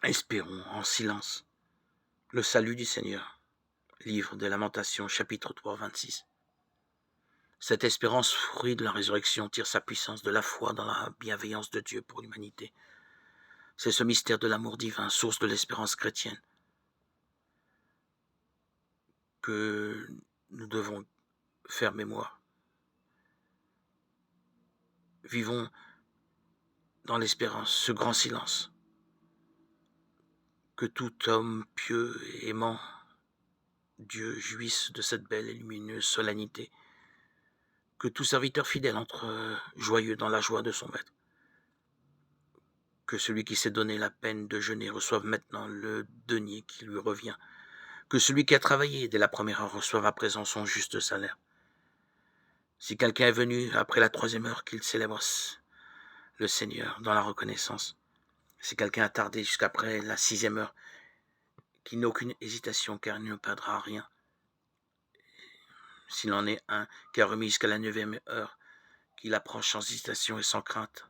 Espérons en silence le salut du Seigneur. Livre des Lamentations, chapitre 3, 26. Cette espérance, fruit de la résurrection, tire sa puissance de la foi dans la bienveillance de Dieu pour l'humanité. C'est ce mystère de l'amour divin, source de l'espérance chrétienne, que nous devons faire mémoire. Vivons dans l'espérance, ce grand silence, que tout homme pieux et aimant Dieu jouisse de cette belle et lumineuse solennité, que tout serviteur fidèle entre joyeux dans la joie de son maître, que celui qui s'est donné la peine de jeûner reçoive maintenant le denier qui lui revient, que celui qui a travaillé dès la première heure reçoive à présent son juste salaire. Si quelqu'un est venu après la 3e heure, qu'il célèbre le Seigneur dans la reconnaissance. Si quelqu'un a tardé jusqu'après la 6e heure, qu'il n'ait aucune hésitation, car il ne perdra rien. S'il en est un qui a remis jusqu'à la 9e heure, qu'il approche sans hésitation et sans crainte.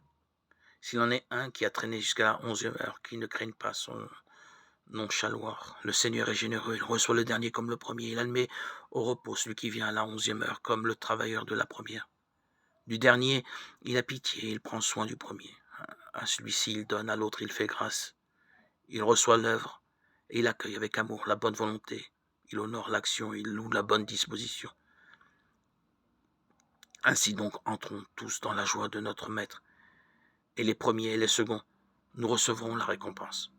S'il en est un qui a traîné jusqu'à la 11e heure, qu'il ne craigne pas son nonchaloir. Le Seigneur est généreux, il reçoit le dernier comme le premier, il admet au repos celui qui vient à la 11e heure comme le travailleur de la première. Du dernier, il a pitié, il prend soin du premier. À celui-ci, il donne, à l'autre, il fait grâce. Il reçoit l'œuvre et il accueille avec amour la bonne volonté. Il honore l'action, il loue la bonne disposition. Ainsi donc, entrons tous dans la joie de notre Maître, et les premiers et les seconds, nous recevrons la récompense.